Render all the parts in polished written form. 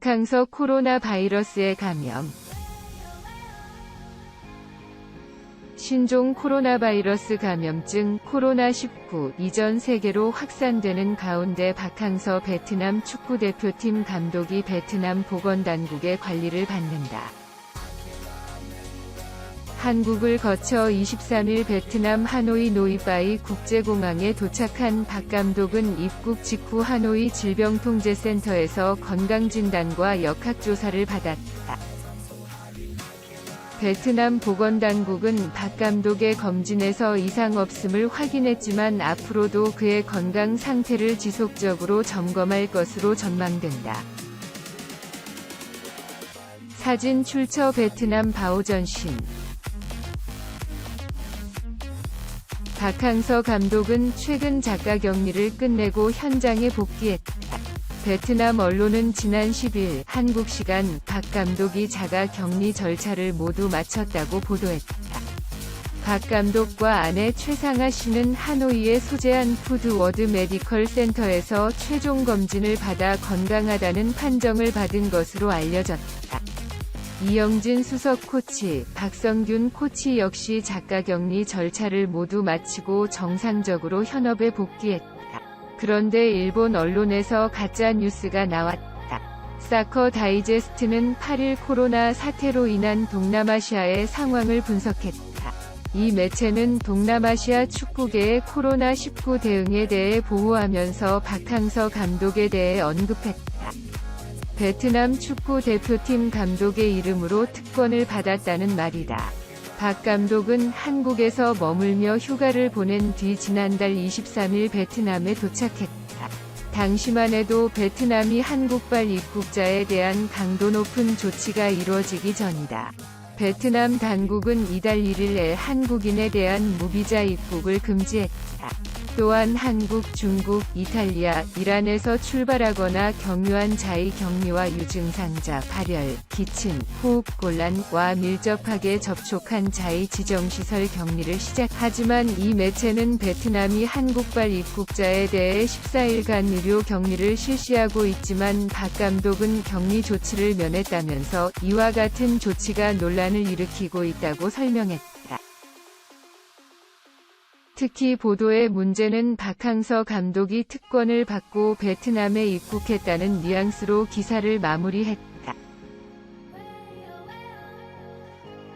박항서 코로나 바이러스에 감염. 신종 코로나 바이러스 감염증 코로나19 이전 세계로 확산되는 가운데 박항서 베트남 축구대표팀 감독이 베트남 보건당국의 관리를 받는다. 한국을 거쳐 23일 베트남 하노이 노이바이 국제공항에 도착한 박 감독은 입국 직후 하노이 질병통제센터에서 건강진단과 역학조사를 받았다. 베트남 보건당국은 박 감독의 검진에서 이상 없음을 확인했지만 앞으로도 그의 건강 상태를 지속적으로 점검할 것으로 전망된다. 사진 출처 베트남 바오전신. 박항서 감독은 최근 작가 격리를 끝내고 현장에 복귀했다. 베트남 언론은 지난 10일 한국 시간 박 감독이 자가 격리 절차를 모두 마쳤다고 보도했다. 박 감독과 아내 최상아 씨는 하노이에 소재한 푸드워드 메디컬 센터에서 최종 검진을 받아 건강하다는 판정을 받은 것으로 알려졌다. 이영진 수석 코치, 박성균 코치 역시 작가 격리 절차를 모두 마치고 정상적으로 현업에 복귀했다. 그런데 일본 언론에서 가짜 뉴스가 나왔다. 사커 다이제스트는 8일 코로나 사태로 인한 동남아시아의 상황을 분석했다. 이 매체는 동남아시아 축구계의 코로나19 대응에 대해 보호하면서 박항서 감독에 대해 언급했다. 베트남 축구 대표팀 감독의 이름으로 특권을 받았다는 말이다. 박 감독은 한국에서 머물며 휴가를 보낸 뒤 지난달 23일 베트남에 도착했다. 당시만 해도 베트남이 한국발 입국자에 대한 강도 높은 조치가 이루어지기 전이다. 베트남 당국은 이달 1일에 한국인에 대한 무비자 입국을 금지했다. 또한 한국, 중국, 이탈리아, 이란에서 출발하거나 경유한 자의 격리와 유증상자, 발열, 기침, 호흡곤란과 밀접하게 접촉한 자의 지정시설 격리를 시작하지만 이 매체는 베트남이 한국발 입국자에 대해 14일간 의료 격리를 실시하고 있지만 박 감독은 격리 조치를 면했다면서 이와 같은 조치가 논란을 일으키고 있다고 설명했다. 특히 보도의 문제는 박항서 감독이 특권을 받고 베트남에 입국했다는 뉘앙스로 기사를 마무리했다.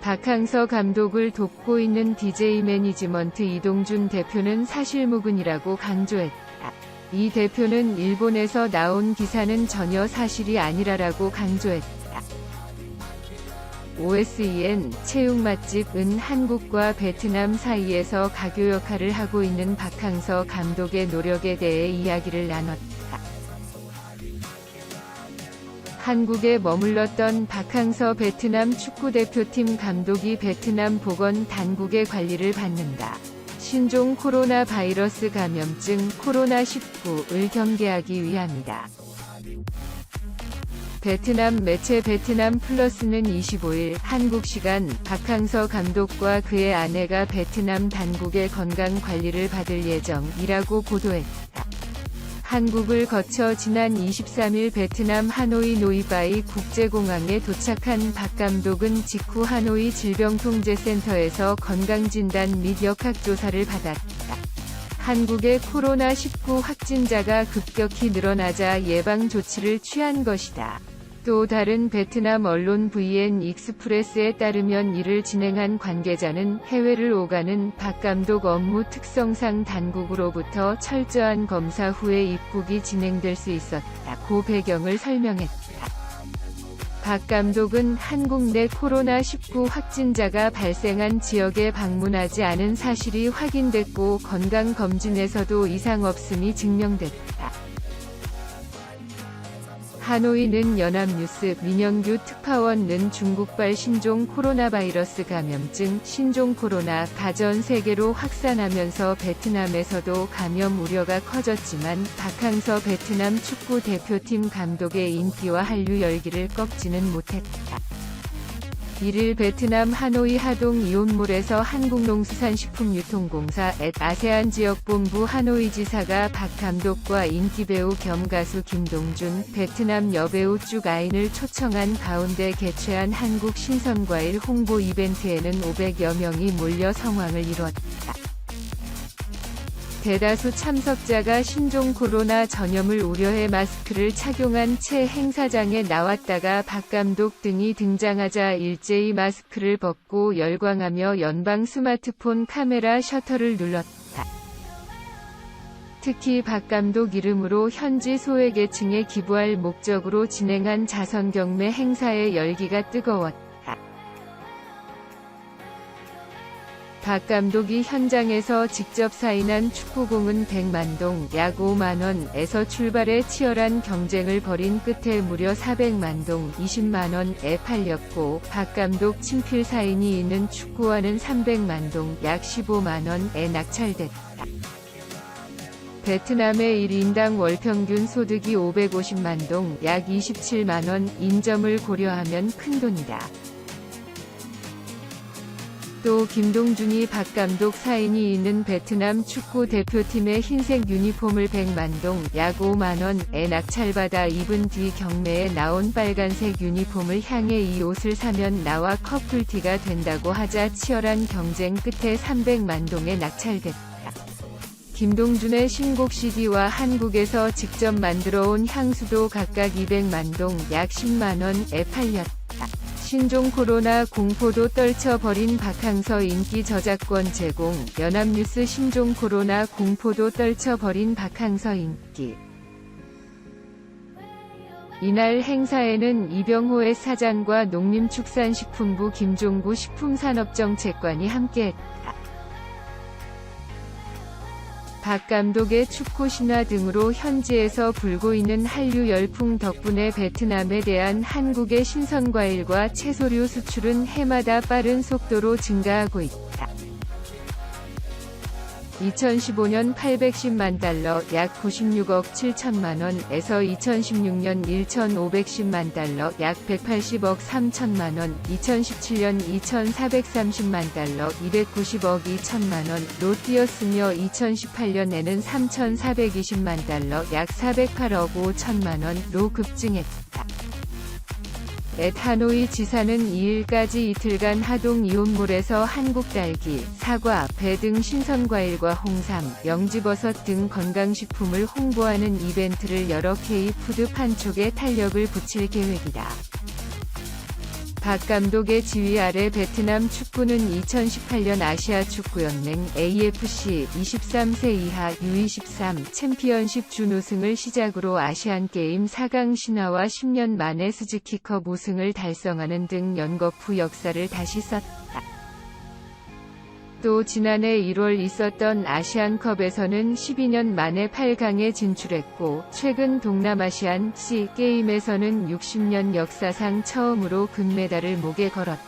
박항서 감독을 돕고 있는 DJ 매니지먼트 이동준 대표는 사실무근이라고 강조했다. 이 대표는 일본에서 나온 기사는 전혀 사실이 아니라라고 강조했다. OSEN 체육 맛집은 한국과 베트남 사이에서 가교 역할을 하고 있는 박항서 감독의 노력에 대해 이야기를 나눴다. 한국에 머물렀던 박항서 베트남 축구대표팀 감독이 베트남 보건 당국의 관리를 받는다. 신종 코로나 바이러스 감염증 코로나19을 경계하기 위함이다. 베트남 매체 베트남 플러스는 25일 한국 시간 박항서 감독과 그의 아내가 베트남 당국의 건강 관리를 받을 예정이라고 보도했다. 한국을 거쳐 지난 23일 베트남 하노이 노이바이 국제공항에 도착한 박 감독은 직후 하노이 질병통제센터에서 건강진단 및 역학조사를 받았다. 한국의 코로나19 확진자가 급격히 늘어나자 예방 조치를 취한 것이다. 또 다른 베트남 언론 VN 익스프레스에 따르면 이를 진행한 관계자는 해외를 오가는 박 감독 업무 특성상 당국으로부터 철저한 검사 후에 입국이 진행될 수 있었다고 배경을 설명했다. 박 감독은 한국 내 코로나19 확진자가 발생한 지역에 방문하지 않은 사실이 확인됐고 건강검진에서도 이상 없음이 증명됐다. 하노이는 연합뉴스 민영규 특파원은 중국발 신종 코로나 바이러스 감염증 신종 코로나가 전 세계로 확산하면서 베트남에서도 감염 우려가 커졌지만 박항서 베트남 축구 대표팀 감독의 인기와 한류 열기를 꺾지는 못했다. 1일 베트남 하노이 하동 이온몰에서 한국농수산식품유통공사 아세안지역본부 하노이지사가 박 감독과 인기배우 겸 가수 김동준, 베트남 여배우 쭉 아인을 초청한 가운데 개최한 한국 신선과일 홍보 이벤트에는 500여 명이 몰려 성황을 이뤘다. 대다수 참석자가 신종 코로나 전염을 우려해 마스크를 착용한 채 행사장에 나왔다가 박 감독 등이 등장하자 일제히 마스크를 벗고 열광하며 연방 스마트폰 카메라 셔터를 눌렀다. 특히 박 감독 이름으로 현지 소외계층에 기부할 목적으로 진행한 자선경매 행사의 열기가 뜨거웠다. 박 감독이 현장에서 직접 사인한 축구공은 100만동, 약 5만원에서 출발해 치열한 경쟁을 벌인 끝에 무려 400만동, 20만원에 팔렸고, 박 감독 친필 사인이 있는 축구화는 300만동, 약 15만원에 낙찰됐다. 베트남의 1인당 월평균 소득이 550만동, 약 27만원인 점을 고려하면 큰돈이다. 또 김동준이 박 감독 사인이 있는 베트남 축구 대표팀의 흰색 유니폼을 100만동, 약 5만원에 낙찰받아 입은 뒤 경매에 나온 빨간색 유니폼을 향해 이 옷을 사면 나와 커플티가 된다고 하자 치열한 경쟁 끝에 300만동에 낙찰됐다. 김동준의 신곡 CD와 한국에서 직접 만들어온 향수도 각각 200만동, 약 10만원에 팔렸다. 신종 코로나 공포도 떨쳐버린 박항서 인기 저작권 제공, 연합뉴스 신종 코로나 공포도 떨쳐버린 박항서 인기. 이날 행사에는 이병호의 사장과 농림축산식품부 김종구 식품산업정책관이 함께했다. 박 감독의 축구 신화 등으로 현지에서 불고 있는 한류 열풍 덕분에 베트남에 대한 한국의 신선과일과 채소류 수출은 해마다 빠른 속도로 증가하고 있다. 2015년 810만 달러, 약 96억 7천만원에서 2016년 1,510만 달러, 약 180억 3천만원, 2017년 2,430만 달러, 290억 2천만원로 뛰었으며 2018년에는 3,420만 달러, 약 408억 5천만원로 급증했다. 하노이 지사는 2일까지 이틀간 하동 이온몰에서 한국 딸기, 사과, 배 등 신선과일과 홍삼, 영지버섯 등 건강식품을 홍보하는 이벤트를 열어 K푸드 판촉에 탄력을 붙일 계획이다. 박 감독의 지휘 아래 베트남 축구는 2018년 아시아 축구연맹 AFC 23세 이하 U23 챔피언십 준우승을 시작으로 아시안게임 4강 신화와 10년 만에 스즈키컵 우승을 달성하는 등 연거푸 역사를 다시 썼다. 또 지난해 1월 있었던 아시안컵에서는 12년 만에 8강에 진출했고, 최근 동남아시안 게임에서는 60년 역사상 처음으로 금메달을 목에 걸었다.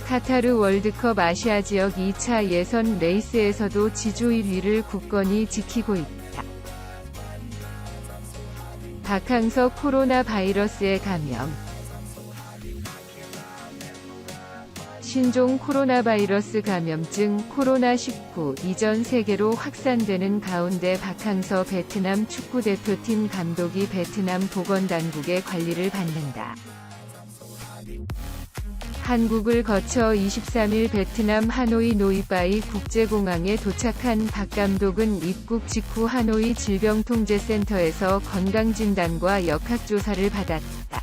카타르 월드컵 아시아 지역 2차 예선 레이스에서도 지조 1위를 굳건히 지키고 있다. 박항서 코로나 바이러스에 감염. 신종 코로나 바이러스 감염증 코로나19 이전 세계로 확산되는 가운데 박항서 베트남 축구대표팀 감독이 베트남 보건당국의 관리를 받는다. 한국을 거쳐 23일 베트남 하노이 노이바이 국제공항에 도착한 박 감독은 입국 직후 하노이 질병통제센터에서 건강진단과 역학조사를 받았다.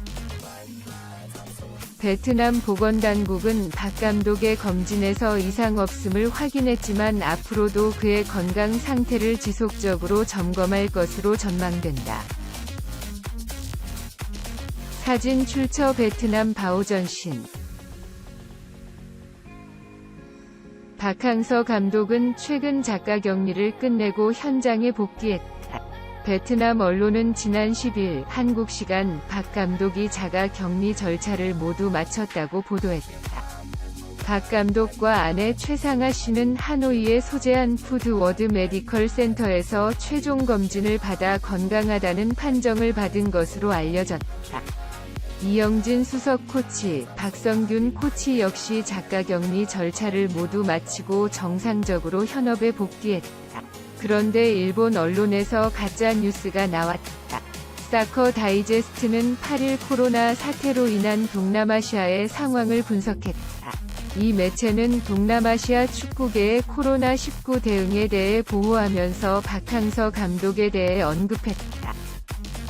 베트남 보건당국은 박 감독의 검진에서 이상 없음을 확인했지만 앞으로도 그의 건강 상태를 지속적으로 점검할 것으로 전망된다. 사진 출처 베트남 바오전신. 박항서 감독은 최근 작가 격리를 끝내고 현장에 복귀했다. 베트남 언론은 지난 10일 한국 시간 박 감독이 자가 격리 절차를 모두 마쳤다고 보도했다. 박 감독과 아내 최상아 씨는 하노이에 소재한 푸드워드 메디컬 센터에서 최종 검진을 받아 건강하다는 판정을 받은 것으로 알려졌다. 이영진 수석 코치, 박성균 코치 역시 자가격리 절차를 모두 마치고 정상적으로 현업에 복귀했다. 그런데 일본 언론에서 가짜 뉴스가 나왔다. 사커 다이제스트는 8일 코로나 사태로 인한 동남아시아의 상황을 분석했다. 이 매체는 동남아시아 축구계의 코로나19 대응에 대해 보호하면서 박항서 감독에 대해 언급했다.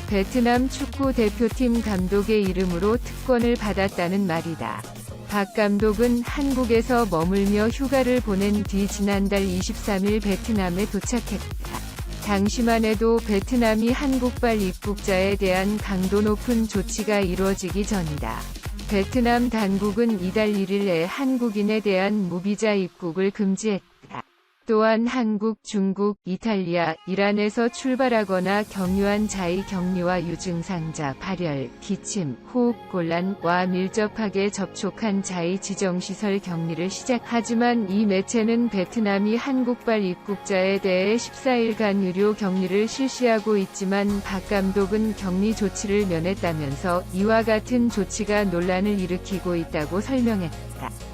베트남 축구 대표팀 감독의 이름으로 특권을 받았다는 말이다. 박 감독은 한국에서 머물며 휴가를 보낸 뒤 지난달 23일 베트남에 도착했다. 당시만 해도 베트남이 한국발 입국자에 대한 강도 높은 조치가 이루어지기 전이다. 베트남 당국은 이달 1일에 한국인에 대한 무비자 입국을 금지했다. 또한 한국, 중국, 이탈리아, 이란에서 출발하거나 경유한 자의 격리와 유증상자, 발열, 기침, 호흡곤란과 밀접하게 접촉한 자의 지정시설 격리를 시작하지만 이 매체는 베트남이 한국발 입국자에 대해 14일간 유료 격리를 실시하고 있지만 박 감독은 격리 조치를 면했다면서 이와 같은 조치가 논란을 일으키고 있다고 설명했다.